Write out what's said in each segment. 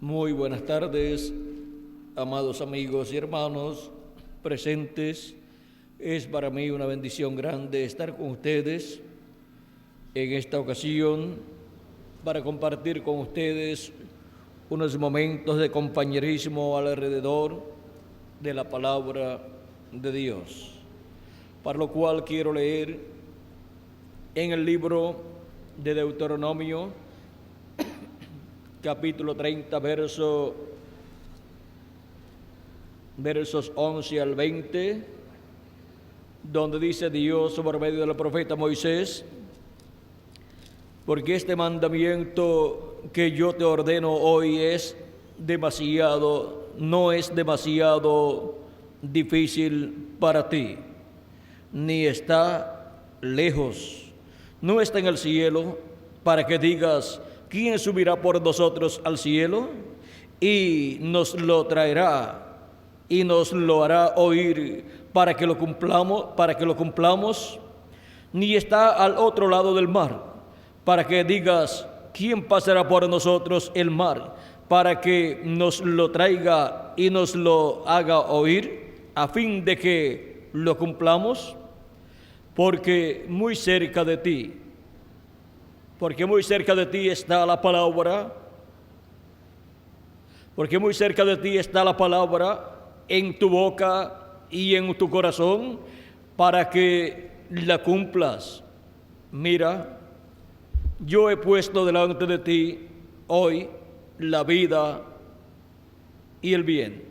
Muy buenas tardes, amados amigos y hermanos presentes. Es para mí una bendición grande estar con ustedes en esta ocasión para compartir con ustedes unos momentos de compañerismo alrededor de la palabra de Dios, para lo cual quiero leer en el libro de Deuteronomio, capítulo 30, versos 11 al 20, donde dice Dios por medio del profeta Moisés: porque este mandamiento que yo te ordeno hoy no es demasiado difícil para ti, ni está lejos, no está en el cielo, para que digas: ¿quién subirá por nosotros al cielo? Y nos lo traerá y nos lo hará oír para que lo cumplamos. Ni está al otro lado del mar, para que digas: ¿quién pasará por nosotros el mar? Para que nos lo traiga y nos lo haga oír, a fin de que lo cumplamos. Porque muy cerca de ti está la palabra, en tu boca y en tu corazón, para que la cumplas. Mira, yo he puesto delante de ti hoy la vida y el bien,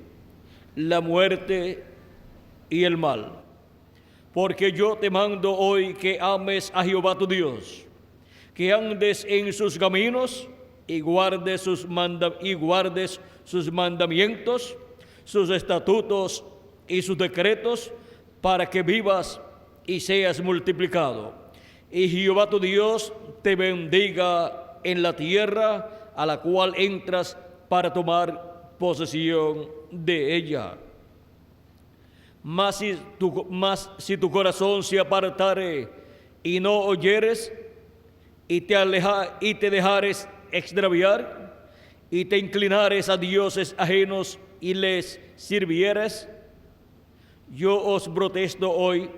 la muerte y el mal. Porque yo te mando hoy que ames a Jehová tu Dios, que andes en sus caminos y guardes sus mandamientos, sus estatutos y sus decretos, para que vivas y seas multiplicado. Y Jehová tu Dios te bendiga en la tierra a la cual entras para tomar posesión de ella. Mas si tu corazón se apartare y no oyeres, y te dejares extraviar, y te inclinares a dioses ajenos y les sirvieres, yo os protesto hoy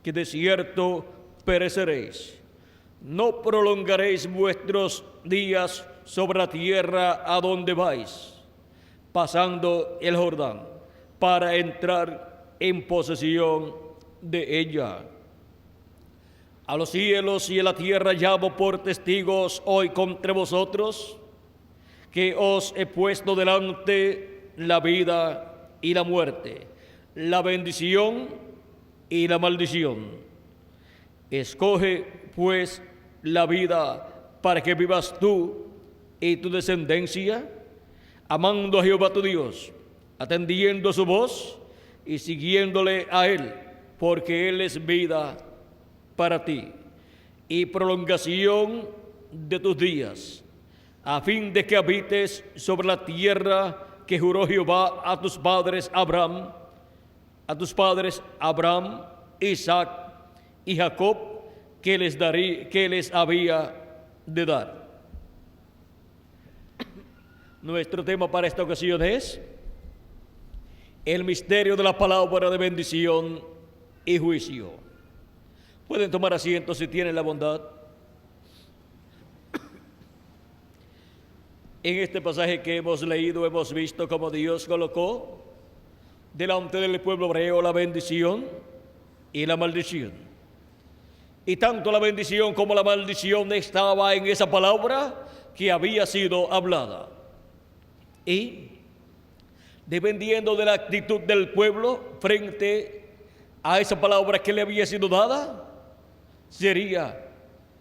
que de cierto pereceréis. No prolongaréis vuestros días sobre la tierra a donde vais, pasando el Jordán, para entrar en posesión de ella. A los cielos y a la tierra llamo por testigos hoy contra vosotros, que os he puesto delante la vida y la muerte, la bendición y la maldición. Escoge pues la vida para que vivas tú y tu descendencia, amando a Jehová tu Dios, atendiendo su voz y siguiéndole a Él, porque Él es vida para ti y prolongación de tus días, a fin de que habites sobre la tierra que juró Jehová a tus padres Abraham, Isaac y Jacob, que les había de dar. Nuestro tema para esta ocasión es el misterio de la palabra de bendición y juicio. Pueden tomar asiento si tienen la bondad. En este pasaje que hemos leído, hemos visto cómo Dios colocó delante del pueblo hebreo la bendición y la maldición. Y tanto la bendición como la maldición estaba en esa palabra que había sido hablada. Y dependiendo de la actitud del pueblo frente a esa palabra que le había sido dada, sería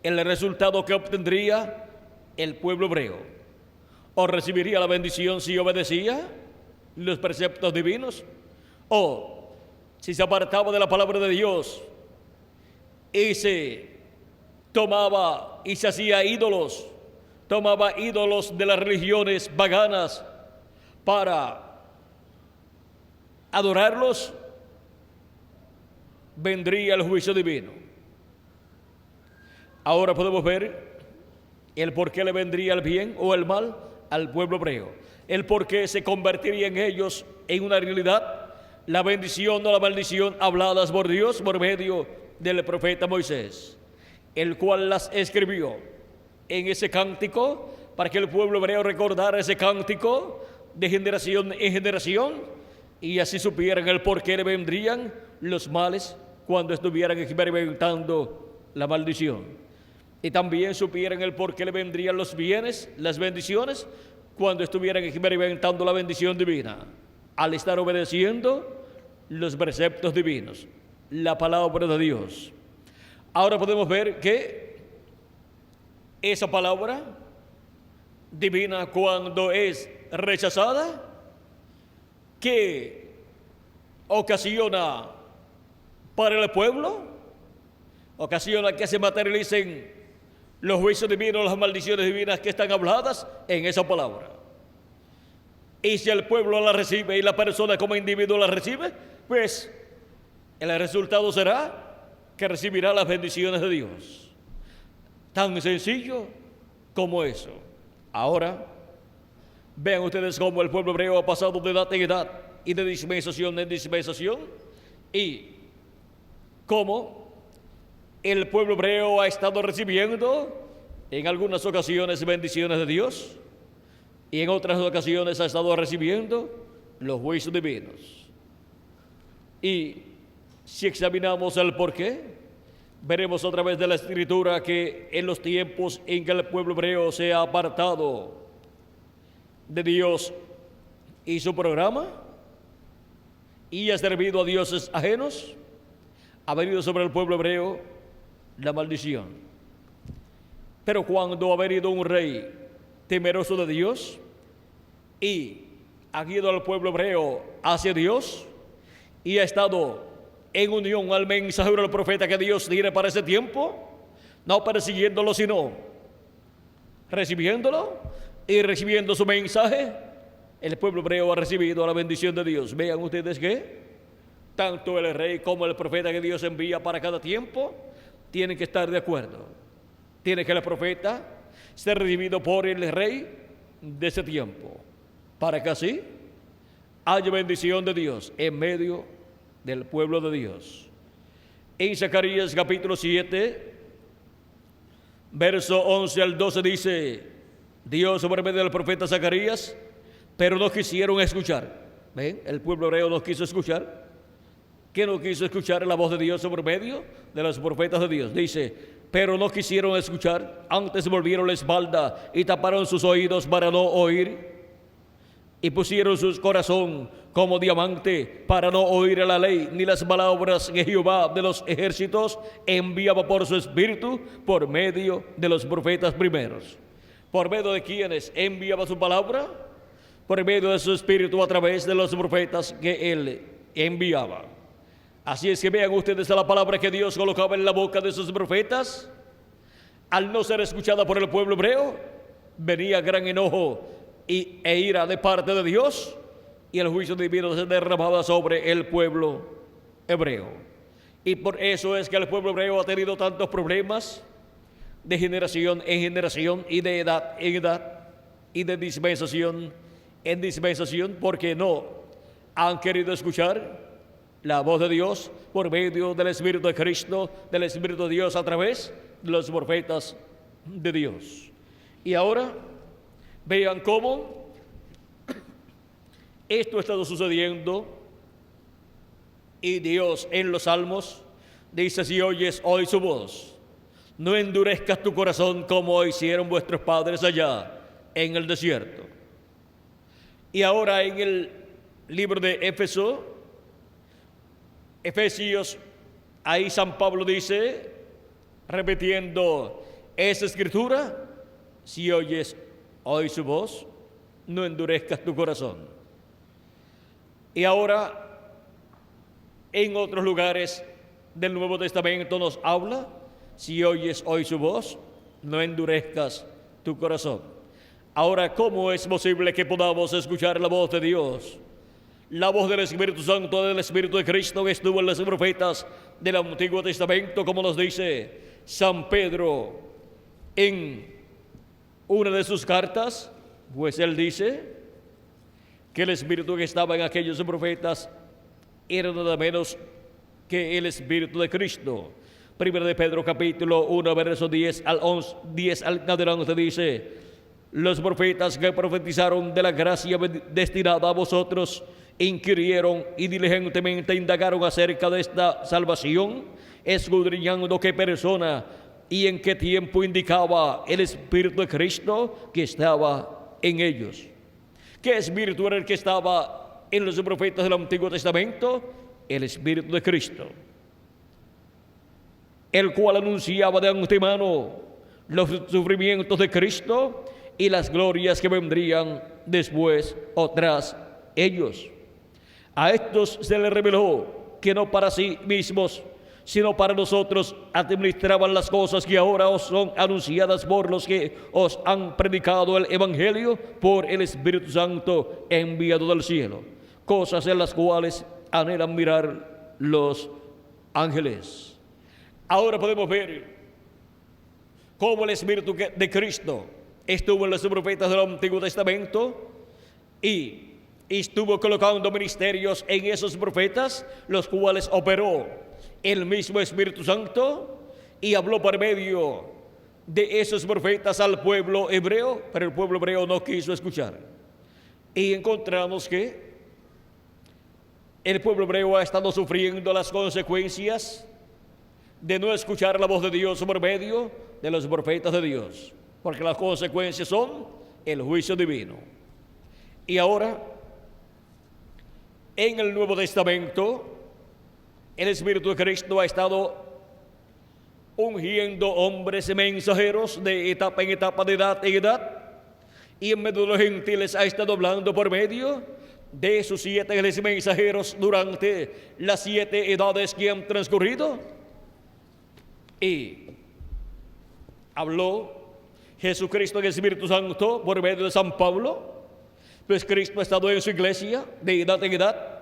el resultado que obtendría el pueblo hebreo. O recibiría la bendición si obedecía los preceptos divinos, o si se apartaba de la palabra de Dios y se tomaba y se hacía ídolos, tomaba ídolos de las religiones paganas para adorarlos, vendría el juicio divino. Ahora podemos ver el por qué le vendría el bien o el mal al pueblo hebreo. El por qué se convertiría en ellos en una realidad, la bendición o la maldición habladas por Dios por medio del profeta Moisés, el cual las escribió en ese cántico para que el pueblo hebreo recordara ese cántico de generación en generación y así supieran el por qué le vendrían los males cuando estuvieran experimentando la maldición. Y también supieran el por qué le vendrían los bienes, las bendiciones, cuando estuvieran experimentando la bendición divina, al estar obedeciendo los preceptos divinos, la palabra de Dios. Ahora podemos ver que esa palabra divina, cuando es rechazada, ¿qué ocasiona para el pueblo? Ocasiona que se materialicen los juicios divinos, las maldiciones divinas que están habladas en esa palabra. Y si el pueblo la recibe y la persona como individuo la recibe, pues el resultado será que recibirá las bendiciones de Dios. Tan sencillo como eso. Ahora, vean ustedes cómo el pueblo hebreo ha pasado de edad en edad y de dispensación en dispensación, y cómo el pueblo hebreo ha estado recibiendo en algunas ocasiones bendiciones de Dios y en otras ocasiones ha estado recibiendo los juicios divinos. Y si examinamos el porqué, veremos a través de la Escritura que en los tiempos en que el pueblo hebreo se ha apartado de Dios y su programa y ha servido a dioses ajenos, ha venido sobre el pueblo hebreo la maldición. Pero cuando ha venido un rey temeroso de Dios y ha guiado al pueblo hebreo hacia Dios y ha estado en unión al mensajero del profeta que Dios tiene para ese tiempo, no persiguiéndolo, sino recibiéndolo y recibiendo su mensaje, el pueblo hebreo ha recibido la bendición de Dios. Vean ustedes que tanto el rey como el profeta que Dios envía para cada tiempo tienen que estar de acuerdo. Tiene que el profeta ser recibido por el rey de ese tiempo, para que así haya bendición de Dios en medio del pueblo de Dios. En Zacarías capítulo 7, verso 11 al 12 dice Dios por medio del profeta Zacarías, pero no quisieron escuchar. ¿Ven? El pueblo hebreo no quiso escuchar. ¿Qué no quiso escuchar la voz de Dios por medio de los profetas de Dios? Dice, pero no quisieron escuchar, antes volvieron la espalda y taparon sus oídos para no oír, y pusieron su corazón como diamante para no oír la ley, ni las palabras que Jehová de los ejércitos enviaba por su espíritu por medio de los profetas primeros. ¿Por medio de quienes enviaba su palabra? Por medio de su espíritu a través de los profetas que él enviaba. Así es que vean ustedes a la palabra que Dios colocaba en la boca de sus profetas. Al no ser escuchada por el pueblo hebreo, venía gran enojo e ira de parte de Dios, y el juicio divino se derramaba sobre el pueblo hebreo. Y por eso es que el pueblo hebreo ha tenido tantos problemas de generación en generación y de edad en edad y de dispensación en dispensación, porque no han querido escuchar la voz de Dios por medio del Espíritu de Cristo, del Espíritu de Dios a través de los profetas de Dios. Y ahora vean cómo esto ha estado sucediendo, y Dios en los Salmos dice, si oyes hoy su voz, no endurezcas tu corazón como hicieron vuestros padres allá en el desierto. Y ahora en el libro de Efesios, ahí San Pablo dice, repitiendo esa escritura, si oyes hoy su voz, no endurezcas tu corazón. Y ahora, en otros lugares del Nuevo Testamento nos habla, si oyes hoy su voz, no endurezcas tu corazón. Ahora, ¿cómo es posible que podamos escuchar la voz de Dios? La voz del Espíritu Santo, del Espíritu de Cristo que estuvo en los profetas del Antiguo Testamento, como nos dice San Pedro en una de sus cartas, Pues él dice que el espíritu que estaba en aquellos profetas era nada menos que el espíritu de Cristo. Primero de Pedro capítulo 1, verso 10 al 11, 10 al adelante dice: los profetas que profetizaron de la gracia destinada a vosotros inquirieron y diligentemente indagaron acerca de esta salvación, escudriñando qué persona y en qué tiempo indicaba el Espíritu de Cristo que estaba en ellos. ¿Qué espíritu era el que estaba en los profetas del Antiguo Testamento? El Espíritu de Cristo, el cual anunciaba de antemano los sufrimientos de Cristo y las glorias que vendrían después o tras ellos. A estos se les reveló que no para sí mismos, sino para nosotros administraban las cosas que ahora os son anunciadas por los que os han predicado el Evangelio por el Espíritu Santo enviado del cielo, cosas en las cuales anhelan mirar los ángeles. Ahora podemos ver cómo el Espíritu de Cristo estuvo en los profetas del Antiguo Testamento y estuvo colocando ministerios en esos profetas, los cuales operó el mismo Espíritu Santo y habló por medio de esos profetas al pueblo hebreo, pero el pueblo hebreo no quiso escuchar. Y encontramos que el pueblo hebreo ha estado sufriendo las consecuencias de no escuchar la voz de Dios por medio de los profetas de Dios, porque las consecuencias son el juicio divino. Y ahora, en el Nuevo Testamento, el Espíritu de Cristo ha estado ungiendo hombres mensajeros de etapa en etapa, de edad en edad, y en medio de los gentiles ha estado hablando por medio de sus 7 mensajeros durante las 7 edades que han transcurrido. Y habló Jesucristo en el Espíritu Santo por medio de San Pablo, pues Cristo ha estado en su iglesia de edad en edad,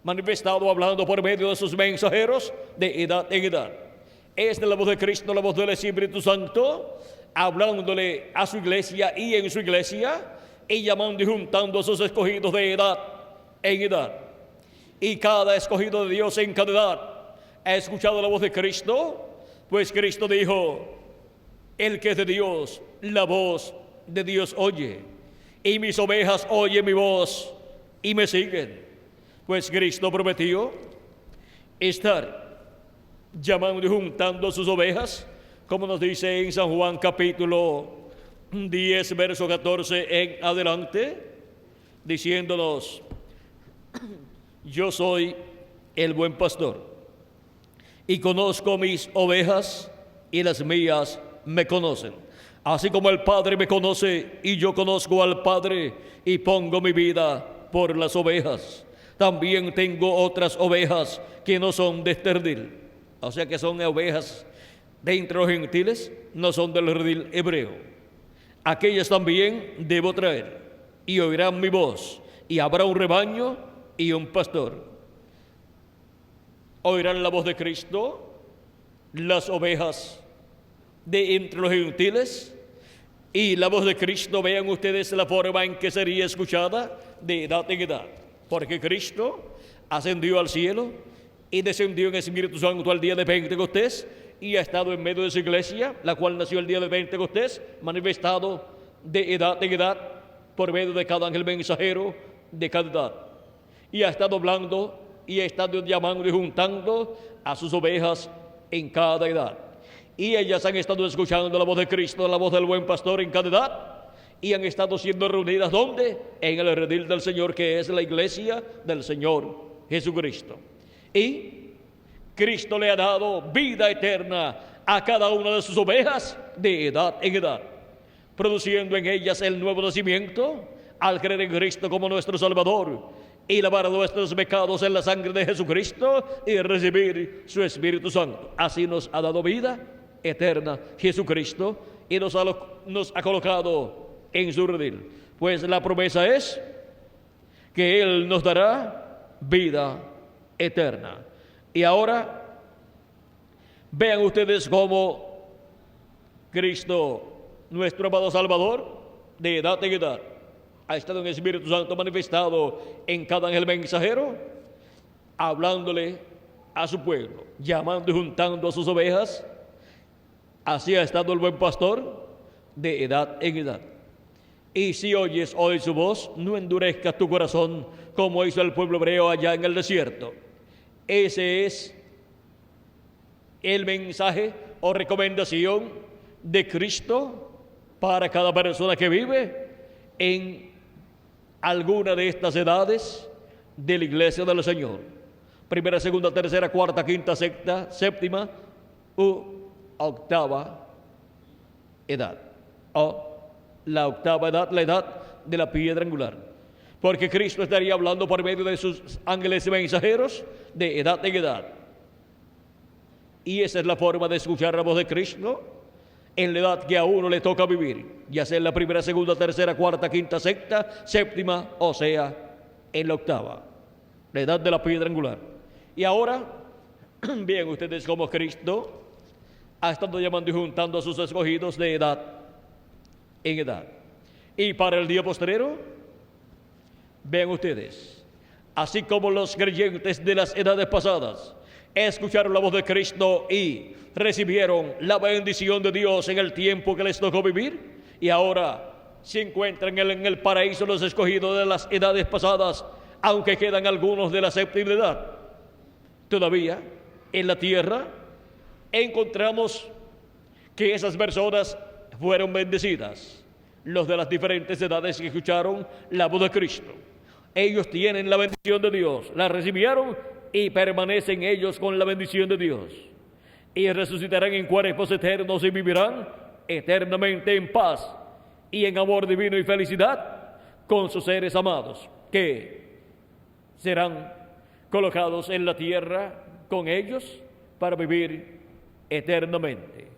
manifestado hablando por medio de sus mensajeros de edad en edad. Es de la voz de Cristo, la voz del Espíritu Santo, hablándole a su iglesia y en su iglesia, y llamando y juntando a sus escogidos de edad en edad. Y cada escogido de Dios en cada edad ha escuchado la voz de Cristo, pues Cristo dijo: el que es de Dios, la voz de Dios oye, y mis ovejas oyen mi voz y me siguen. Pues Cristo prometió estar llamando y juntando a sus ovejas, como nos dice en San Juan capítulo 10, verso 14 en adelante, diciéndonos: yo soy el buen pastor, y conozco mis ovejas, y las mías me conocen. Así como el Padre me conoce, y yo conozco al Padre, y pongo mi vida por las ovejas. También tengo otras ovejas que no son de este redil. O sea que son ovejas de entre los gentiles, no son del redil hebreo. Aquellas también debo traer, y oirán mi voz, y habrá un rebaño y un pastor. Oirán la voz de Cristo las ovejas de entre los gentiles, y la voz de Cristo, vean ustedes la forma en que sería escuchada de edad en edad, porque Cristo ascendió al cielo y descendió en Espíritu Santo al día de Pentecostés, y ha estado en medio de su iglesia, la cual nació el día de Pentecostés, manifestado de edad en edad por medio de cada ángel mensajero de cada edad, y ha estado hablando y ha estado llamando y juntando a sus ovejas en cada edad, y ellas han estado escuchando la voz de Cristo, la voz del buen pastor en cada edad, y han estado siendo reunidas ¿dónde? En el redil del Señor, que es la iglesia del Señor Jesucristo. Y Cristo le ha dado vida eterna a cada una de sus ovejas de edad en edad, produciendo en ellas el nuevo nacimiento al creer en Cristo como nuestro Salvador y lavar nuestros pecados en la sangre de Jesucristo y recibir su Espíritu Santo. Así nos ha dado vida eterna Jesucristo y nos ha colocado en su redil. Pues la promesa es que Él nos dará vida eterna. Y ahora vean ustedes cómo Cristo, nuestro amado Salvador, de edad en edad, ha estado en el Espíritu Santo manifestado en cada ángel mensajero, hablándole a su pueblo, llamando y juntando a sus ovejas. Así ha estado el buen pastor de edad en edad. Y si oyes hoy su voz, no endurezcas tu corazón como hizo el pueblo hebreo allá en el desierto. Ese es el mensaje o recomendación de Cristo para cada persona que vive en alguna de estas edades de la iglesia del Señor. Primera, segunda, tercera, cuarta, quinta, sexta, séptima u octava edad. O la octava edad, la edad de la piedra angular. Porque Cristo estaría hablando por medio de sus ángeles y mensajeros de edad en edad. Y esa es la forma de escuchar la voz de Cristo en la edad que a uno le toca vivir, ya sea en la primera, segunda, tercera, cuarta, quinta, sexta, séptima, o sea, en la octava, la edad de la piedra angular. Y ahora, bien, ustedes como Cristo ha estado llamando y juntando a sus escogidos de edad en edad. Y para el día postrero, vean ustedes, así como los creyentes de las edades pasadas escucharon la voz de Cristo y recibieron la bendición de Dios en el tiempo que les tocó vivir, y ahora se encuentran en el paraíso los escogidos de las edades pasadas, aunque quedan algunos de la séptima edad. Todavía en la tierra encontramos que esas personas fueron bendecidas, los de las diferentes edades que escucharon la voz de Cristo. Ellos tienen la bendición de Dios, la recibieron y permanecen ellos con la bendición de Dios. Y resucitarán en cuerpos eternos y vivirán eternamente en paz y en amor divino y felicidad con sus seres amados, que serán colocados en la tierra con ellos para vivir eternamente.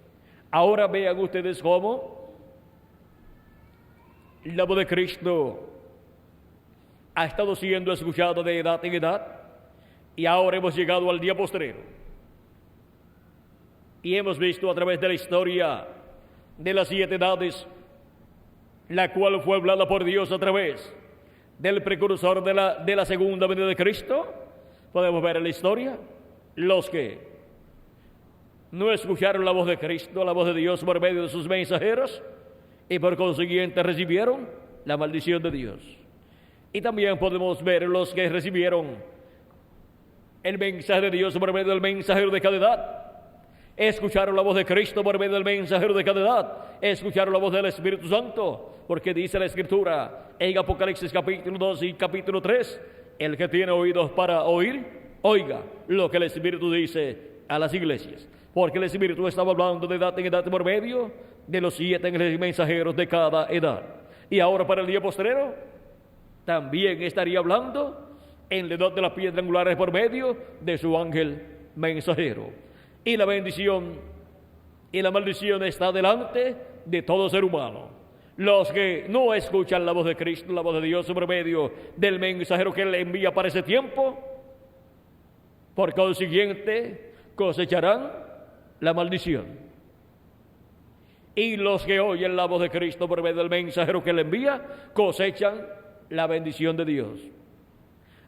Ahora vean ustedes cómo la voz de Cristo ha estado siendo escuchada de edad en edad, y ahora hemos llegado al día postrero. Y hemos visto a través de la historia de las 7 edades, la cual fue hablada por Dios a través del precursor de la segunda venida de Cristo. Podemos ver en la historia los que no escucharon la voz de Cristo, la voz de Dios por medio de sus mensajeros, y por consiguiente recibieron la maldición de Dios. Y también podemos ver los que recibieron el mensaje de Dios por medio del mensajero de cada edad. Escucharon la voz de Cristo por medio del mensajero de cada edad. Escucharon la voz del Espíritu Santo, porque dice la Escritura en Apocalipsis capítulo 2 y capítulo 3, el que tiene oídos para oír, oiga lo que el Espíritu dice a las iglesias. Porque el Espíritu estaba hablando de edad en edad por medio de los 7 ángeles mensajeros de cada edad. Y ahora para el día postrero también estaría hablando en la edad de la piedra angular por medio de su ángel mensajero. Y la bendición y la maldición está delante de todo ser humano. Los que no escuchan la voz de Cristo, la voz de Dios por medio del mensajero que le envía para ese tiempo, por consiguiente cosecharán la maldición. Y los que oyen la voz de Cristo por medio del mensajero que le envía, cosechan la bendición de Dios.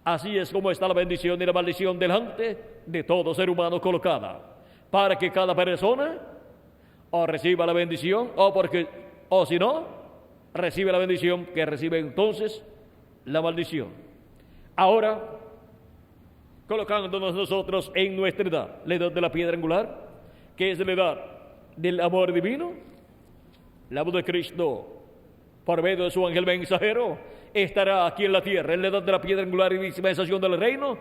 Así es como está la bendición y la maldición delante de todo ser humano colocada, para que cada persona o reciba la bendición, o si no, recibe la bendición, que recibe entonces la maldición. Ahora, colocándonos nosotros en nuestra edad, la edad de la piedra angular, que es la edad del amor divino, la voz de Cristo por medio de su ángel mensajero estará aquí en la tierra, en la edad de la piedra angular y dispensación del reino,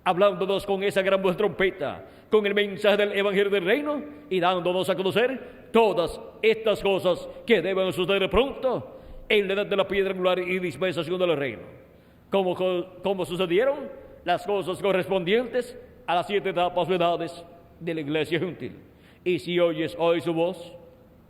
hablándonos con esa gran voz de trompeta, con el mensaje del evangelio del reino, y dándonos a conocer todas estas cosas que deben suceder pronto en la edad de la piedra angular y dispensación del reino. Como sucedieron las cosas correspondientes a las 7 etapas o edades de la iglesia gentil. Y si oyes hoy su voz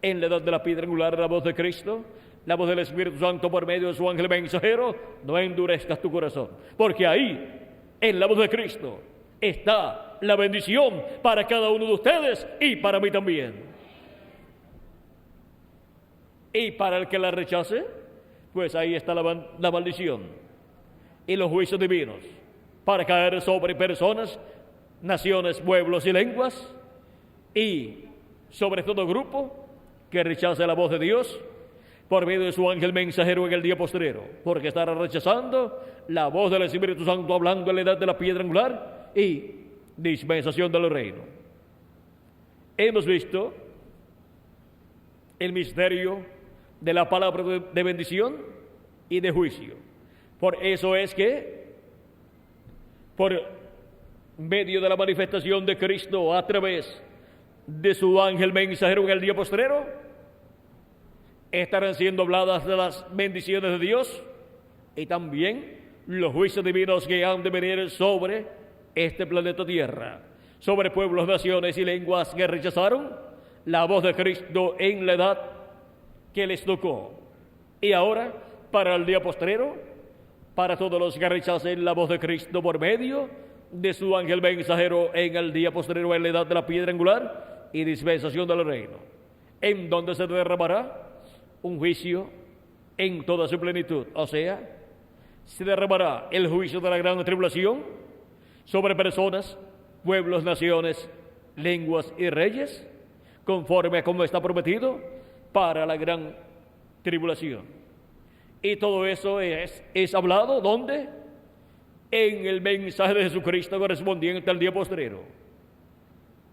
en la edad de la piedra angular, la voz de Cristo, la voz del Espíritu Santo por medio de su ángel mensajero, no endurezcas tu corazón, porque ahí, en la voz de Cristo, está la bendición para cada uno de ustedes y para mí también. Y para el que la rechace, pues ahí está la maldición y los juicios divinos para caer sobre personas, naciones, pueblos y lenguas, y sobre todo grupo que rechaza la voz de Dios por medio de su ángel mensajero en el día postrero, porque estará rechazando la voz del Espíritu Santo hablando en la edad de la piedra angular y dispensación del reino. Hemos visto el misterio de la palabra de bendición y de juicio. Por eso es que, por medio de la manifestación de Cristo a través de su ángel mensajero en el día postrero, estarán siendo habladas de las bendiciones de Dios y también los juicios divinos que han de venir sobre este planeta Tierra, sobre pueblos, naciones y lenguas que rechazaron la voz de Cristo en la edad que les tocó. Y ahora, para el día postrero, para todos los que rechacen la voz de Cristo por medio de su ángel mensajero en el día postrero, en la edad de la piedra angular y dispensación del reino, en donde se derramará un juicio en toda su plenitud. O sea, se derramará el juicio de la gran tribulación sobre personas, pueblos, naciones, lenguas y reyes, conforme a como está prometido para la gran tribulación. Y todo eso es hablado, ¿dónde? En el mensaje de Jesucristo correspondiente al día postrero.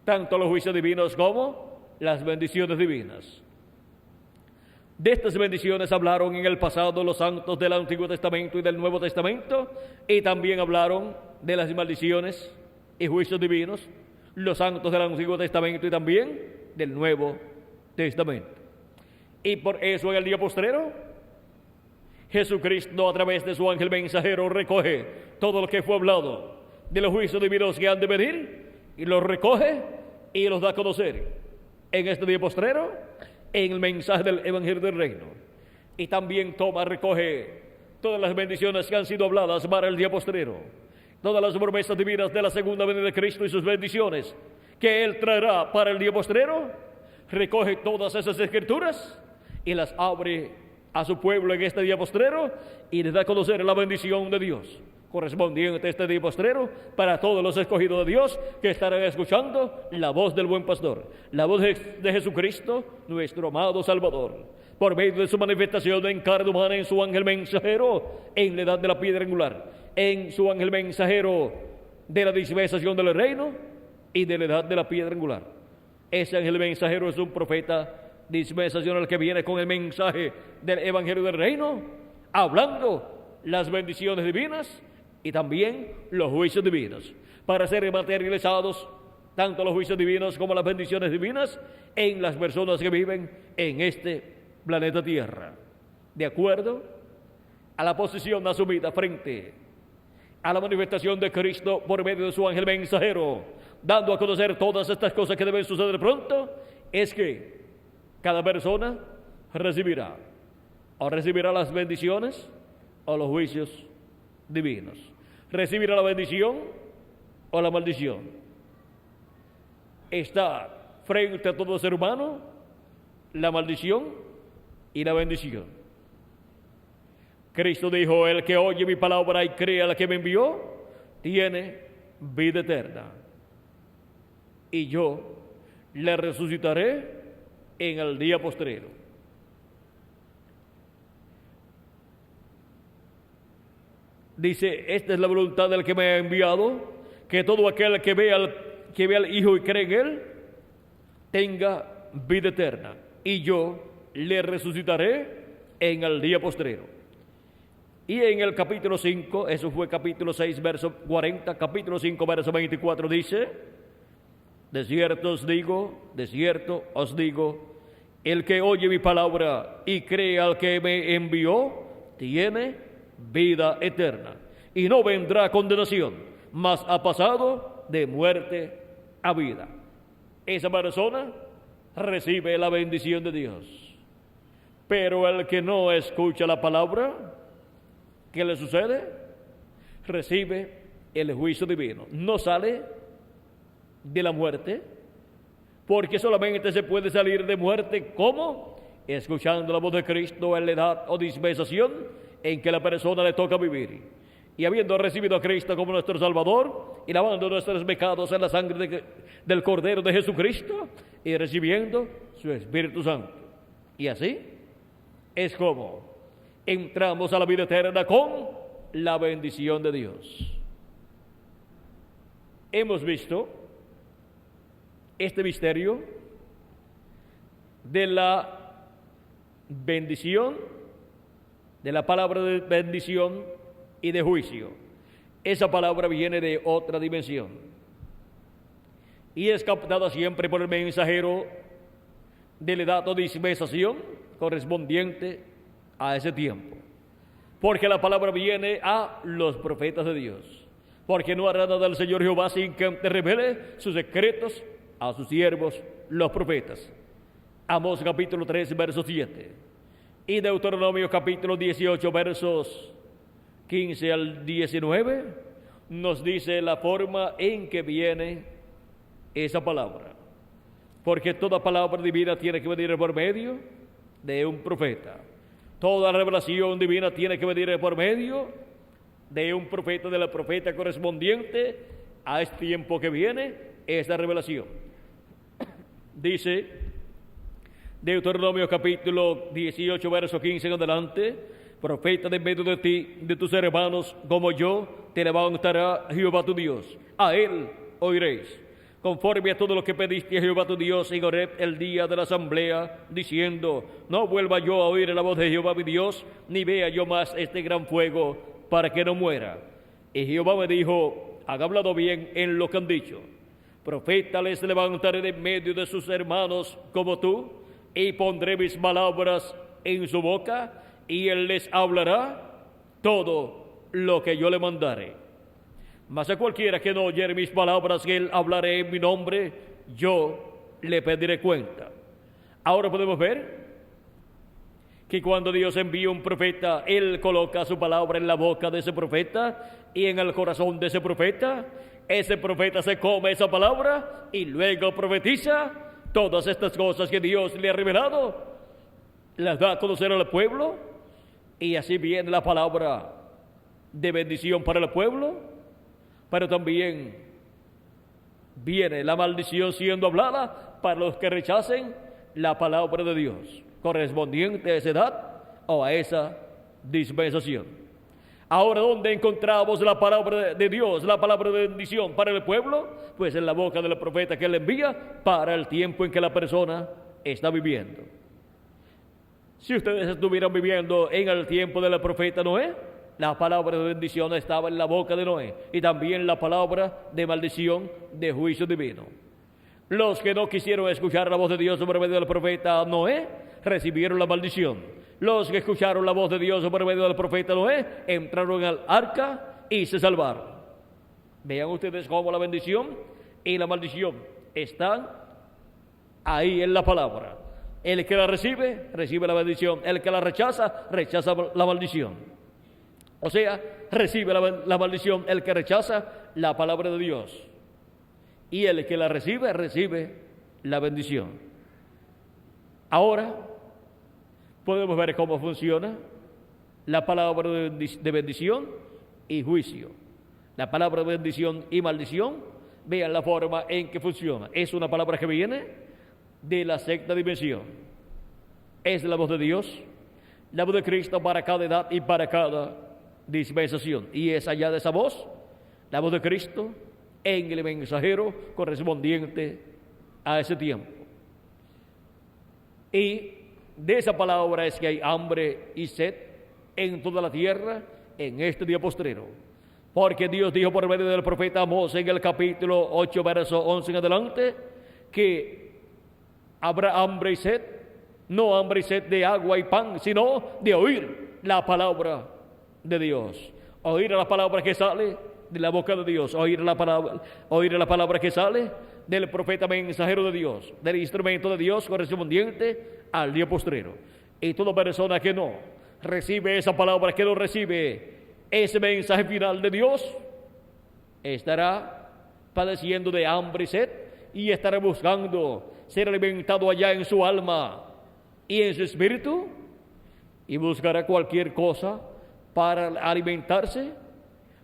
Tanto los juicios divinos como las bendiciones divinas. De estas bendiciones hablaron en el pasado los santos del Antiguo Testamento y del Nuevo Testamento, y también hablaron de las maldiciones y juicios divinos los santos del Antiguo Testamento y también del Nuevo Testamento. Y por eso en el día postrero, Jesucristo a través de su ángel mensajero recoge todo lo que fue hablado de los juicios divinos que han de venir, y los recoge y los da a conocer en este día postrero, en el mensaje del Evangelio del Reino. Y también recoge todas las bendiciones que han sido habladas para el día postrero, todas las promesas divinas de la segunda venida de Cristo y sus bendiciones que Él traerá para el día postrero. Recoge todas esas escrituras y las abre a su pueblo en este día postrero y les da a conocer la bendición de Dios correspondiente a este día postrero para todos los escogidos de Dios que estarán escuchando la voz del buen pastor, la voz de Jesucristo, nuestro amado Salvador, por medio de su manifestación en carne humana en su ángel mensajero en la edad de la piedra angular, en su ángel mensajero de la dispensación del reino y de la edad de la piedra angular. Ese ángel mensajero es un profeta dispensacional que viene con el mensaje del Evangelio del Reino, hablando las bendiciones divinas y también los juicios divinos, para ser materializados tanto los juicios divinos como las bendiciones divinas en las personas que viven en este planeta Tierra, de acuerdo a la posición asumida frente a la manifestación de Cristo por medio de su ángel mensajero, dando a conocer todas estas cosas que deben suceder pronto. Es que cada persona recibirá las bendiciones o los juicios divinos, recibirá la bendición o la maldición. Está frente a todo ser humano la maldición y la bendición. Cristo dijo: el que oye mi palabra y cree a la que me envió tiene vida eterna, y yo le resucitaré en el día postrero. Dice: esta es la voluntad del que me ha enviado, que todo aquel que vea al Hijo y cree en Él tenga vida eterna, y yo le resucitaré en el día postrero. Y en el capítulo 5, eso fue capítulo 6, verso 40, capítulo 5, verso 24, dice: de cierto os digo, el que oye mi palabra y cree al que me envió, tiene vida eterna, y no vendrá a condenación, mas ha pasado de muerte a vida. Esa persona recibe la bendición de Dios. Pero el que no escucha la palabra, ¿qué le sucede? Recibe el juicio divino. No sale de la muerte, porque solamente se puede salir de muerte, ¿cómo? escuchando la voz de Cristo en la edad o dispensación en que la persona le toca vivir. Y habiendo recibido a Cristo como nuestro Salvador y lavando nuestros pecados en la sangre del Cordero de Jesucristo y recibiendo su Espíritu Santo. Y así es como entramos a la vida eterna con la bendición de Dios. Hemos visto este misterio de la bendición, de la palabra de bendición y de juicio. Esa palabra viene de otra dimensión y es captada siempre por el mensajero de la edad o dispensación correspondiente a ese tiempo, porque la palabra viene a los profetas de Dios, porque no hará nada el Señor Jehová sin que te revele sus secretos a sus siervos los profetas. Amós capítulo 3 verso 7 y Deuteronomio capítulo 18 versos 15 al 19 nos dice la forma en que viene esa palabra, porque toda palabra divina tiene que venir por medio de un profeta. Toda revelación divina tiene que venir por medio de un profeta, de la profeta correspondiente a este tiempo que viene esa revelación. Dice Deuteronomio capítulo 18 verso 15 en adelante: profeta de medio de ti, de tus hermanos, como yo, te levantará Jehová tu Dios. A él oiréis, conforme a todo lo que pediste a Jehová tu Dios en Horeb el día de la asamblea, diciendo: no vuelva yo a oír la voz de Jehová mi Dios, ni vea yo más este gran fuego, para que no muera. Y Jehová me dijo: han hablado bien en lo que han dicho. Profeta les levantaré de medio de sus hermanos como tú, y pondré mis palabras en su boca, y él les hablará todo lo que yo le mandare. Mas a cualquiera que no oyere mis palabras, que él hablaré en mi nombre, yo le pediré cuenta. Ahora podemos ver que cuando Dios envía un profeta, él coloca su palabra en la boca de ese profeta y en el corazón de ese profeta. Ese profeta se come esa palabra y luego profetiza todas estas cosas que Dios le ha revelado, las da a conocer al pueblo, y así viene la palabra de bendición para el pueblo, pero también viene la maldición siendo hablada para los que rechacen la palabra de Dios, correspondiente a esa edad o a esa dispensación. Ahora, ¿dónde encontramos la palabra de Dios, la palabra de bendición para el pueblo? Pues en la boca del profeta que él envía para el tiempo en que la persona está viviendo. Si ustedes estuvieran viviendo en el tiempo del profeta Noé, la palabra de bendición estaba en la boca de Noé, y también la palabra de maldición, de juicio divino. Los que no quisieron escuchar la voz de Dios por medio del profeta Noé recibieron la maldición. Los que escucharon la voz de Dios por medio del profeta Noé entraron al arca y se salvaron. Vean ustedes cómo la bendición y la maldición están ahí en la palabra. El que la recibe, recibe la bendición. El que la rechaza, rechaza la maldición. O sea, recibe la maldición el que rechaza la palabra de Dios. Y el que la recibe, recibe la bendición. Ahora podemos ver cómo funciona la palabra de bendición y juicio. La palabra de bendición y maldición, vean la forma en que funciona. Es una palabra que viene de la sexta dimensión. Es la voz de Dios, la voz de Cristo para cada edad y para cada dispensación. Y es allá de esa voz, la voz de Cristo en el mensajero correspondiente a ese tiempo. Y de esa palabra es que hay hambre y sed en toda la tierra en este día postrero. Porque Dios dijo por medio del profeta Amós en el capítulo 8, verso 11 en adelante, que habrá hambre y sed, no hambre y sed de agua y pan, sino de oír la palabra de Dios. Oír la palabra que sale de la boca de Dios, oír la palabra que sale del profeta mensajero de Dios, del instrumento de Dios correspondiente al día postrero. Y toda persona que no recibe esa palabra, que no recibe ese mensaje final de Dios, estará padeciendo de hambre y sed y estará buscando ser alimentado allá en su alma y en su espíritu, y buscará cualquier cosa para alimentarse,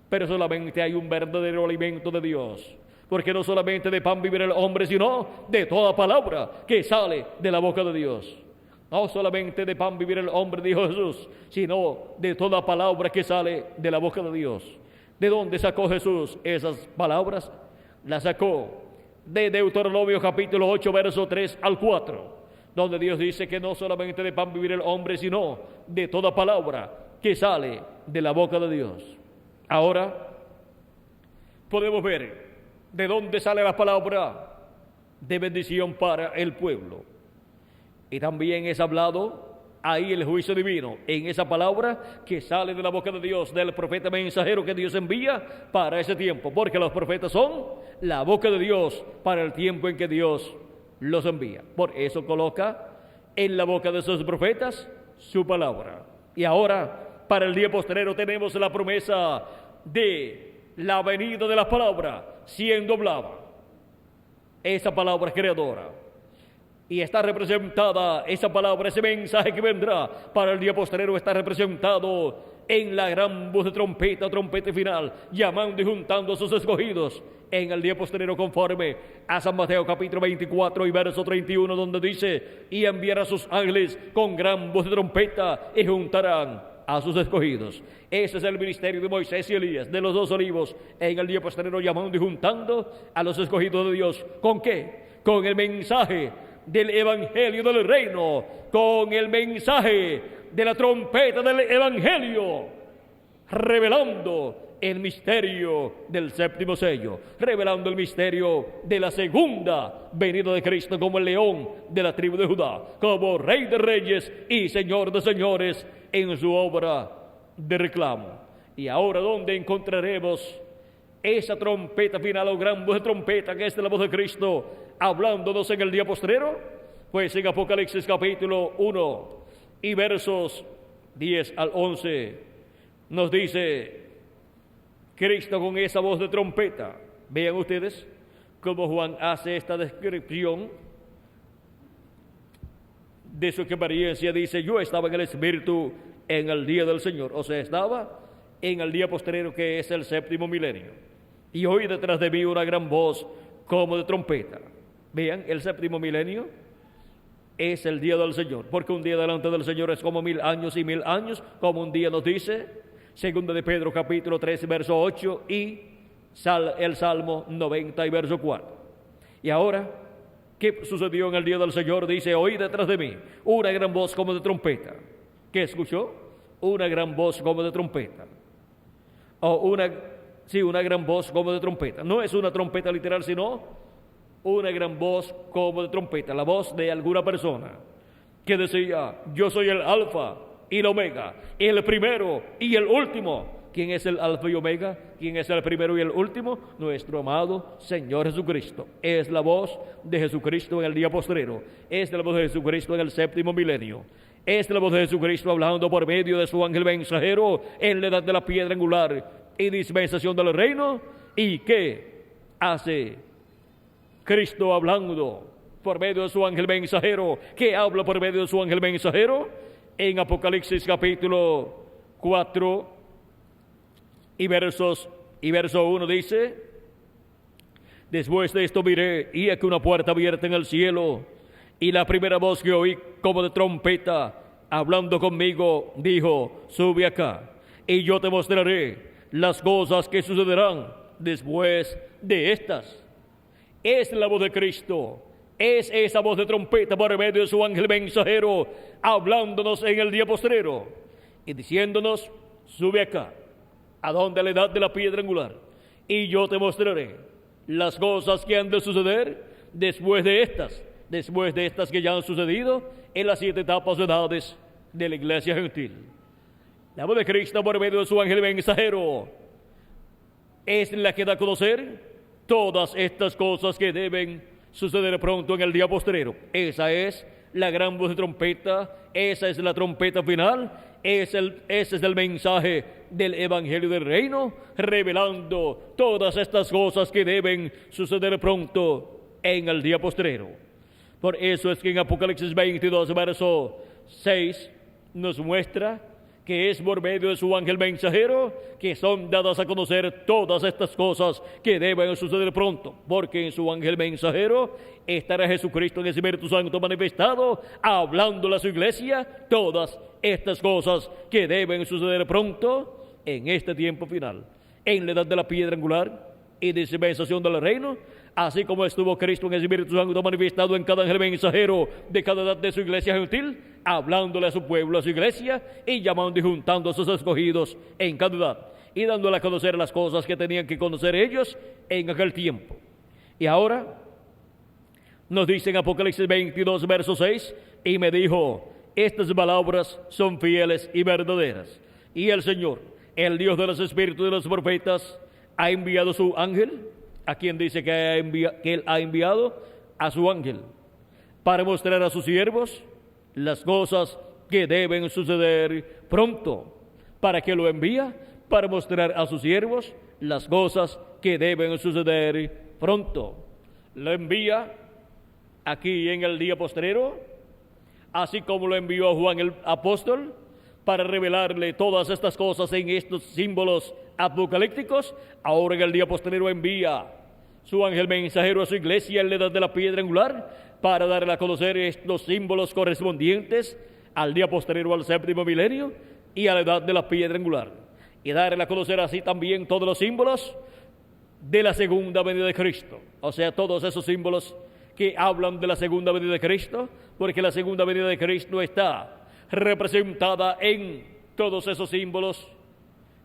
pero solamente hay un verdadero alimento de Dios. Porque no solamente de pan vivirá el hombre, sino de toda palabra que sale de la boca de Dios. No solamente de pan vivirá el hombre, dijo Jesús, sino de toda palabra que sale de la boca de Dios. ¿De dónde sacó Jesús esas palabras? Las sacó de Deuteronomio capítulo 8, verso 3 al 4, donde Dios dice que no solamente de pan vivirá el hombre, sino de toda palabra que sale de la boca de Dios. Ahora podemos ver de dónde sale la palabra de bendición para el pueblo. Y también es hablado ahí el juicio divino, en esa palabra que sale de la boca de Dios, del profeta mensajero que Dios envía para ese tiempo, porque los profetas son la boca de Dios para el tiempo en que Dios los envía. Por eso coloca en la boca de esos profetas su palabra. Y ahora, para el día postrero, tenemos la promesa de la venida de la palabra siendo hablada, esa palabra creadora, y está representada esa palabra, ese mensaje que vendrá para el día postrero, está representado en la gran voz de trompeta, trompeta final, llamando y juntando a sus escogidos en el día postrero, conforme a San Mateo capítulo 24 y verso 31, donde dice: y enviará a sus ángeles con gran voz de trompeta y juntarán a sus escogidos. Ese es el ministerio de Moisés y Elías, de los dos olivos, en el día postrero, llamando y juntando a los escogidos de Dios. ¿Con qué? Con el mensaje del evangelio del reino, con el mensaje de la trompeta del evangelio, revelando el misterio del séptimo sello, revelando el misterio de la segunda venida de Cristo como el león de la tribu de Judá, como Rey de reyes y Señor de señores en su obra de reclamo. Y ahora, ¿dónde encontraremos esa trompeta final o gran voz de trompeta que es de la voz de Cristo hablándonos en el día postrero? Pues en Apocalipsis capítulo 1 y versos 10 al 11 nos dice Cristo con esa voz de trompeta. Vean ustedes cómo Juan hace esta descripción de su experiencia. Dice: yo estaba en el Espíritu en el día del Señor. O sea, estaba en el día postrero, que es el séptimo milenio. Y oí detrás de mí una gran voz como de trompeta. Vean, el séptimo milenio es el día del Señor, porque un día delante del Señor es como 1000 años, y 1000 años como un día, nos dice segunda de Pedro capítulo 13 verso 8 y el Salmo 90 y verso 4. Y ahora, ¿qué sucedió en el día del Señor? Dice: oí detrás de mí una gran voz como de trompeta. ¿Qué escuchó? Una gran voz como de trompeta. O una gran voz como de trompeta. No es una trompeta literal, sino una gran voz como de trompeta, la voz de alguna persona que decía: yo soy el alfa y el omega, el primero y el último. ¿Quién es el alfa y omega? ¿Quién es el primero y el último? Nuestro amado Señor Jesucristo. Es la voz de Jesucristo en el día postrero, es la voz de Jesucristo en el séptimo milenio, es la voz de Jesucristo hablando por medio de su ángel mensajero en la edad de la piedra angular y dispensación del reino. ¿Y qué hace Cristo hablando por medio de su ángel mensajero? ¿Qué habla por medio de su ángel mensajero? En Apocalipsis capítulo 4 y verso 1 dice: después de esto miré, y aquí una puerta abierta en el cielo, y la primera voz que oí como de trompeta hablando conmigo dijo: sube acá, y yo te mostraré las cosas que sucederán después de estas. Es la voz de Cristo, es esa voz de trompeta por medio de su ángel mensajero hablándonos en el día postrero y diciéndonos: sube acá, a donde la edad de la piedra angular, y yo te mostraré las cosas que han de suceder después de estas que ya han sucedido en las 7 etapas de edades de la iglesia gentil. La voz de Cristo por medio de su ángel mensajero es la que da a conocer todas estas cosas que deben suceder pronto en el día postrero. Esa es la gran voz de trompeta, esa es la trompeta final, ese es el mensaje del evangelio del reino, revelando todas estas cosas que deben suceder pronto en el día postrero. Por eso es que en Apocalipsis 22, verso 6, nos muestra que es por medio de su ángel mensajero que son dadas a conocer todas estas cosas que deben suceder pronto, porque en su ángel mensajero estará Jesucristo en el Espíritu Santo manifestado, hablándole a su iglesia todas estas cosas que deben suceder pronto en este tiempo final, en la edad de la piedra angular y dispensación del reino, así como estuvo Cristo en el Espíritu Santo manifestado en cada ángel mensajero de cada edad de su iglesia gentil, hablándole a su pueblo, a su iglesia, y llamando y juntando a sus escogidos en cada edad, y dándole a conocer las cosas que tenían que conocer ellos en aquel tiempo. Y ahora nos dice en Apocalipsis 22, verso 6, y me dijo, estas palabras son fieles y verdaderas, y el Señor, el Dios de los espíritus de los profetas, ha enviado su ángel. ¿A quien dice que Él ha enviado? A su ángel, para mostrar a sus siervos las cosas que deben suceder pronto. ¿Para qué lo envía? Para mostrar a sus siervos las cosas que deben suceder pronto. Lo envía aquí en el día postrero, así como lo envió a Juan el apóstol, para revelarle todas estas cosas en estos símbolos apocalípticos. Ahora en el día postrero envía su ángel mensajero a su iglesia en la edad de la piedra angular, para darle a conocer estos símbolos correspondientes al día postrero al séptimo milenio y a la edad de la piedra angular, y darle a conocer así también todos los símbolos de la segunda venida de Cristo, o sea, todos esos símbolos que hablan de la segunda venida de Cristo, porque la segunda venida de Cristo está representada en todos esos símbolos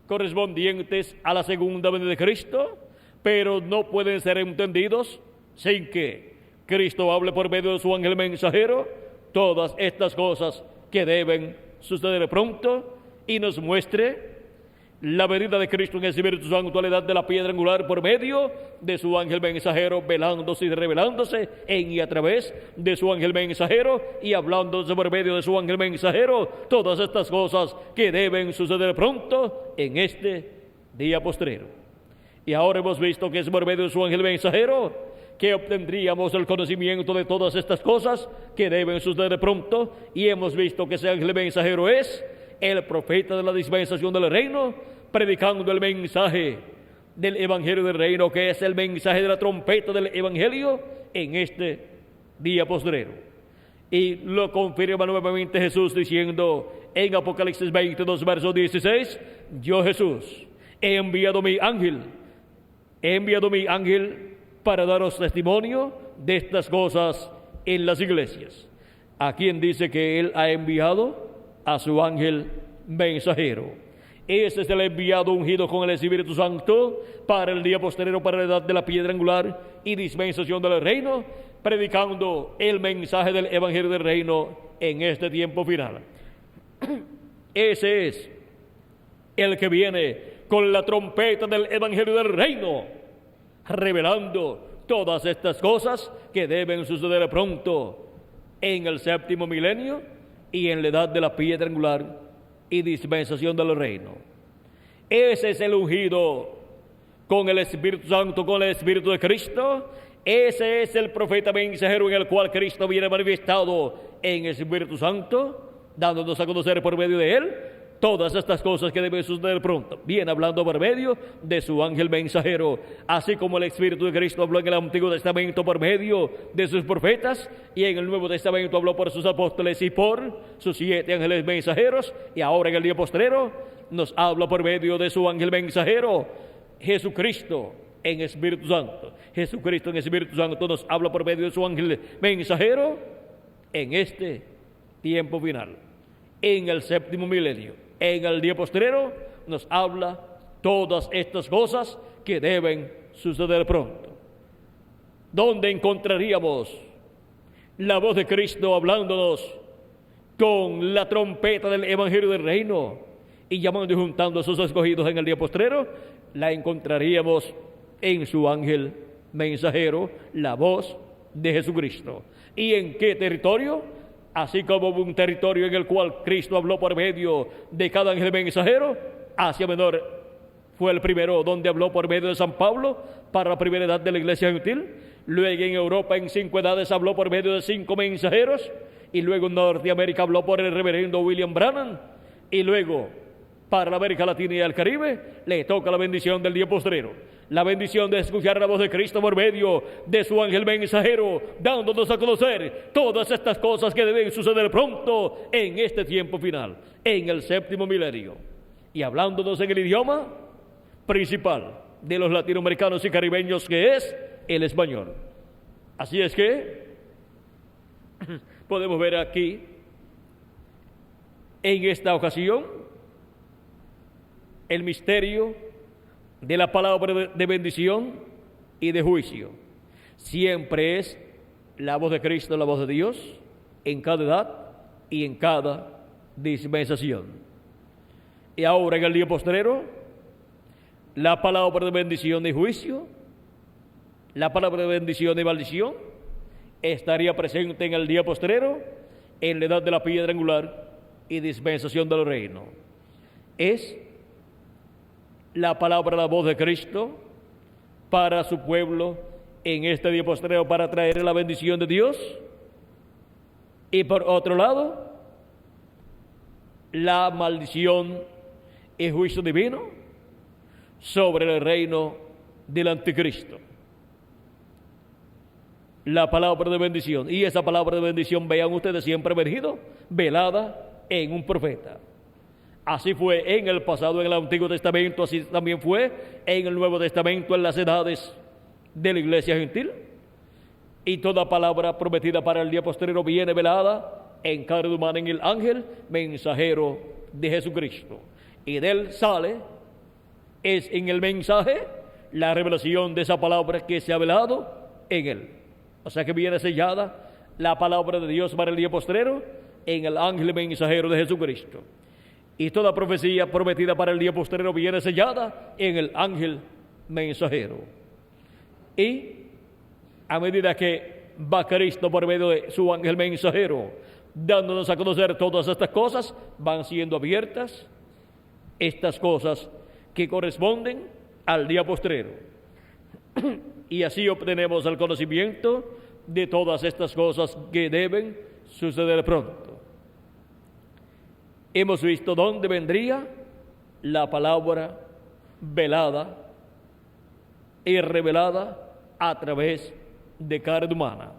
correspondientes a la segunda venida de Cristo, pero no pueden ser entendidos sin que Cristo hable por medio de su ángel mensajero todas estas cosas que deben suceder pronto, y nos muestre la venida de Cristo en el Espíritu Santo a la edad de la piedra angular por medio de su ángel mensajero, velándose y revelándose en y a través de su ángel mensajero, y hablándose por medio de su ángel mensajero todas estas cosas que deben suceder pronto en este día postrero. Y ahora hemos visto que es por medio de su ángel mensajero que obtendríamos el conocimiento de todas estas cosas que deben suceder pronto, y hemos visto que ese ángel mensajero es el profeta de la dispensación del reino, predicando el mensaje del evangelio del reino, que es el mensaje de la trompeta del evangelio en este día postrero. Y lo confirma nuevamente Jesús diciendo en Apocalipsis 22, verso 16, yo Jesús he enviado mi ángel para daros testimonio de estas cosas en las iglesias. ¿A quién dice que Él ha enviado? A su ángel mensajero. Ese es el enviado ungido con el Espíritu Santo para el día postrero, para la edad de la piedra angular y dispensación del reino, predicando el mensaje del evangelio del reino en este tiempo final. Ese es el que viene con la trompeta del evangelio del reino, revelando todas estas cosas que deben suceder pronto en el séptimo milenio y en la edad de la piedra angular y dispensación del reino. Ese es el ungido con el Espíritu Santo, con el Espíritu de Cristo. Ese es el profeta mensajero en el cual Cristo viene manifestado en el Espíritu Santo, dándonos a conocer por medio de Él todas estas cosas que deben suceder pronto. Viene hablando por medio de su ángel mensajero, así como el Espíritu de Cristo habló en el Antiguo Testamento por medio de sus profetas, y en el Nuevo Testamento habló por sus apóstoles y por sus 7 ángeles mensajeros, y ahora en el día postrero nos habla por medio de su ángel mensajero, Jesucristo en Espíritu Santo. Jesucristo en Espíritu Santo nos habla por medio de su ángel mensajero en este tiempo final, en el séptimo milenio. En el día postrero nos habla todas estas cosas que deben suceder pronto. ¿Dónde encontraríamos la voz de Cristo hablándonos con la trompeta del evangelio del reino y llamando y juntando a sus escogidos en el día postrero? La encontraríamos en su ángel mensajero, la voz de Jesucristo. ¿Y en qué territorio? Así como un territorio en el cual Cristo habló por medio de cada ángel mensajero, Asia Menor fue el primero donde habló por medio de San Pablo para la primera edad de la iglesia gentil. Luego en Europa en 5 edades habló por medio de 5 mensajeros. Y luego en Norteamérica habló por el reverendo William Branham. Y luego para la América Latina y el Caribe le toca la bendición del día postrero. La bendición de escuchar la voz de Cristo por medio de su ángel mensajero, dándonos a conocer todas estas cosas que deben suceder pronto en este tiempo final, en el 7º milenio. Y hablándonos en el idioma principal de los latinoamericanos y caribeños, que es el español. Así es que podemos ver aquí, en esta ocasión, el misterio de la palabra de bendición y de juicio. Siempre es la voz de Cristo, la voz de Dios, en cada edad y en cada dispensación. Y ahora en el día postrero, la palabra de bendición y juicio, la palabra de bendición y maldición, estaría presente en el día postrero, en la edad de la piedra angular y dispensación del reino. Es la palabra, la voz de Cristo para su pueblo en este día postrero, para traer la bendición de Dios. Y por otro lado, la maldición y juicio divino sobre el reino del anticristo. La palabra de bendición, y esa palabra de bendición, vean ustedes, siempre velada en un profeta. Así fue en el pasado, en el Antiguo Testamento, así también fue en el Nuevo Testamento, en las edades de la iglesia gentil. Y toda palabra prometida para el día postrero viene velada en carne humana en el ángel mensajero de Jesucristo. Y de él sale, es en el mensaje, la revelación de esa palabra que se ha velado en él. O sea que viene sellada la palabra de Dios para el día postrero en el ángel mensajero de Jesucristo. Y toda profecía prometida para el día postrero viene sellada en el ángel mensajero. Y a medida que va Cristo por medio de su ángel mensajero, dándonos a conocer todas estas cosas, van siendo abiertas estas cosas que corresponden al día postrero. Y así obtenemos el conocimiento de todas estas cosas que deben suceder pronto. Hemos visto dónde vendría la palabra velada y revelada a través de carne humana,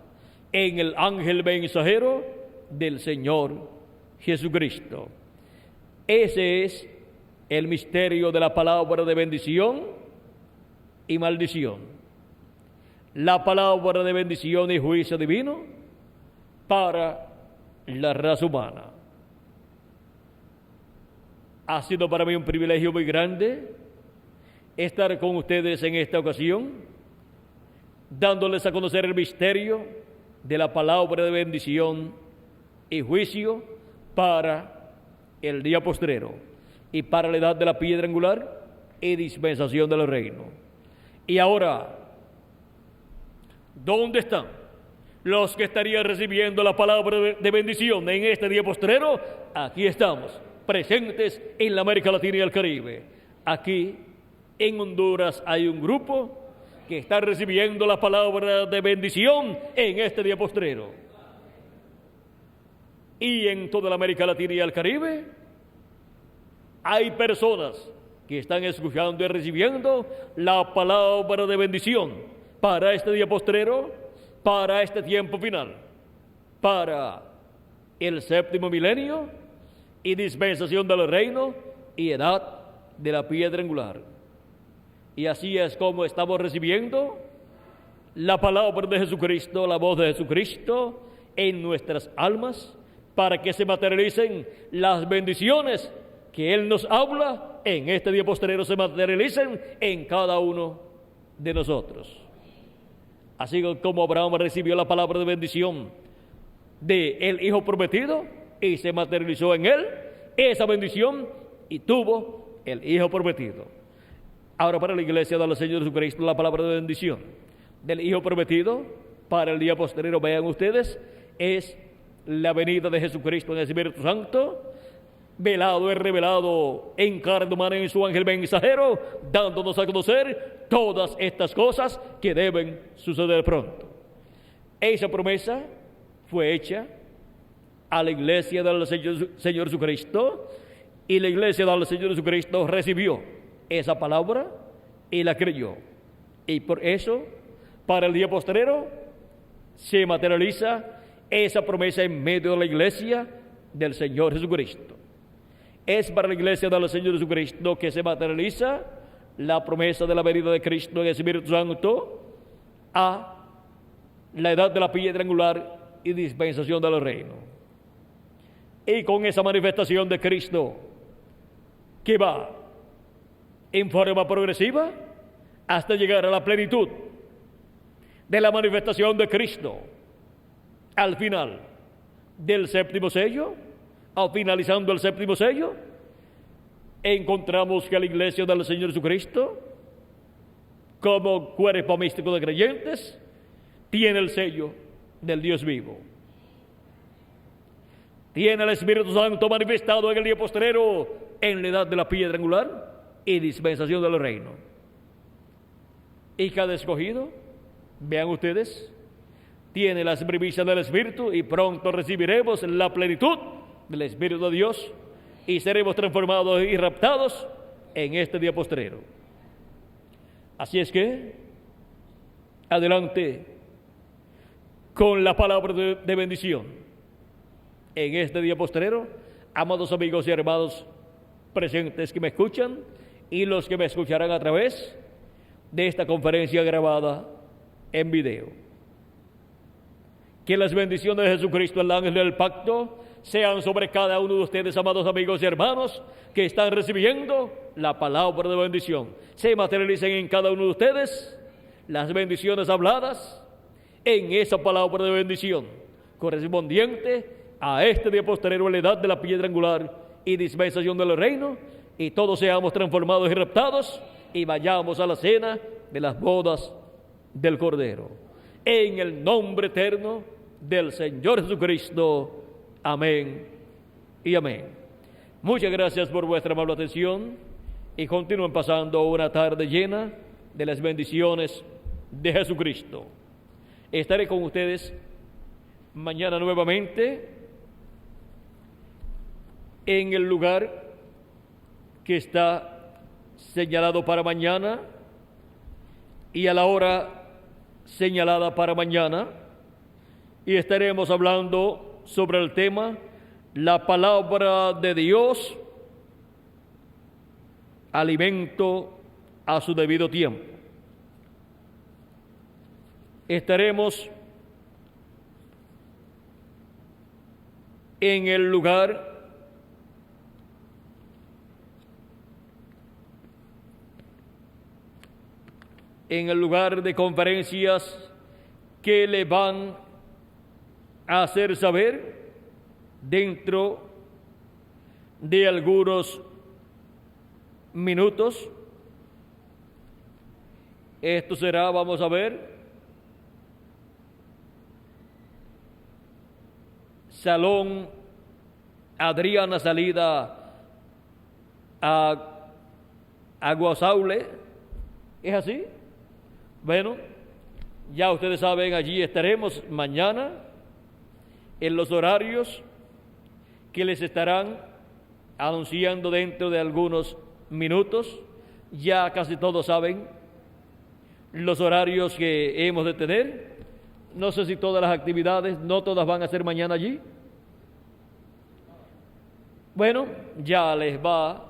en el ángel mensajero del Señor Jesucristo. Ese es el misterio de la palabra de bendición y maldición. La palabra de bendición y juicio divino para la raza humana. Ha sido para mí un privilegio muy grande estar con ustedes en esta ocasión, dándoles a conocer el misterio de la palabra de bendición y juicio para el día postrero y para la edad de la piedra angular y dispensación del reino. Y ahora, ¿dónde están los que estarían recibiendo la palabra de bendición en este día postrero? Aquí estamos, presentes en la América Latina y el Caribe. Aquí en Honduras hay un grupo que está recibiendo la palabra de bendición en este día postrero. Y en toda la América Latina y el Caribe hay personas que están escuchando y recibiendo la palabra de bendición para este día postrero, para este tiempo final, para el 7º milenio y dispensación del reino y edad de la piedra angular. Y así es como estamos recibiendo la palabra de Jesucristo, la voz de Jesucristo en nuestras almas, para que se materialicen las bendiciones que Él nos habla en este día postrero, se materialicen en cada uno de nosotros. Así como Abraham recibió la palabra de bendición del Hijo prometido y se materializó en él esa bendición y tuvo el Hijo prometido. Ahora para la iglesia del Señor Jesucristo la palabra de bendición del Hijo prometido para el día postrero, vean ustedes, es la venida de Jesucristo en el Espíritu Santo, velado y revelado en carne humana en su ángel mensajero, dándonos a conocer todas estas cosas que deben suceder pronto. Esa promesa fue hecha a la iglesia del Señor Jesucristo, y la iglesia del Señor Jesucristo recibió esa palabra y la creyó. Y por eso, para el día postrero, se materializa esa promesa en medio de la iglesia del Señor Jesucristo. Es para la iglesia del Señor Jesucristo que se materializa la promesa de la venida de Cristo en el Espíritu Santo a la edad de la piedra angular y dispensación del reino. Y con esa manifestación de Cristo que va en forma progresiva hasta llegar a la plenitud de la manifestación de Cristo al final del séptimo sello, o finalizando el séptimo sello, encontramos que la iglesia del Señor Jesucristo, como cuerpo místico de creyentes, tiene el sello del Dios vivo. Tiene el Espíritu Santo manifestado en el día postrero en la edad de la piedra angular y dispensación del reino. Y cada escogido, vean ustedes, tiene las primicias del Espíritu, y pronto recibiremos la plenitud del Espíritu de Dios y seremos transformados y raptados en este día postrero. Así es que, adelante con la palabra de bendición en este día postrero, amados amigos y hermanos presentes que me escuchan y los que me escucharán a través de esta conferencia grabada en video. Que las bendiciones de Jesucristo, el ángel del pacto, sean sobre cada uno de ustedes, amados amigos y hermanos, que están recibiendo la palabra de bendición. Se materialicen en cada uno de ustedes las bendiciones habladas en esa palabra de bendición, correspondiente a este día posterior a la edad de la piedra angular y dispensación del reino, y todos seamos transformados y raptados y vayamos a la cena de las bodas del Cordero. En el nombre eterno del Señor Jesucristo. Amén y amén. Muchas gracias por vuestra amable atención y continúen pasando una tarde llena de las bendiciones de Jesucristo. Estaré con ustedes mañana nuevamente en el lugar que está señalado para mañana y a la hora señalada para mañana, y estaremos hablando sobre el tema la palabra de Dios, alimento a su debido tiempo. Estaremos en el lugar de conferencias que le van a hacer saber dentro de algunos minutos. Esto será, vamos a ver, Salón Adriana, salida a Guasaule. ¿Es así? Bueno, ya ustedes saben, allí estaremos mañana en los horarios que les estarán anunciando dentro de algunos minutos. Ya casi todos saben los horarios que hemos de tener. No sé si todas las actividades, no todas van a ser mañana allí. Bueno, ya les van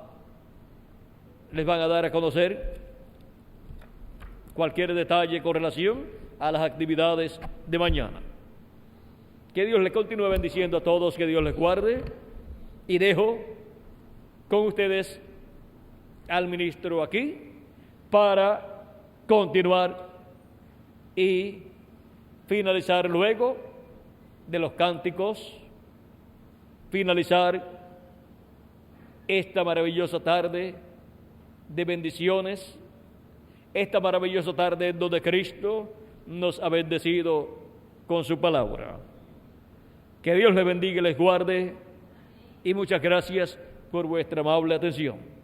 a dar a conocer cualquier detalle con relación a las actividades de mañana. Que Dios les continúe bendiciendo a todos, que Dios les guarde, y dejo con ustedes al ministro aquí para continuar y finalizar luego de los cánticos, finalizar esta maravillosa tarde de bendiciones, esta maravillosa tarde en donde Cristo nos ha bendecido con su palabra. Que Dios les bendiga y les guarde, y muchas gracias por vuestra amable atención.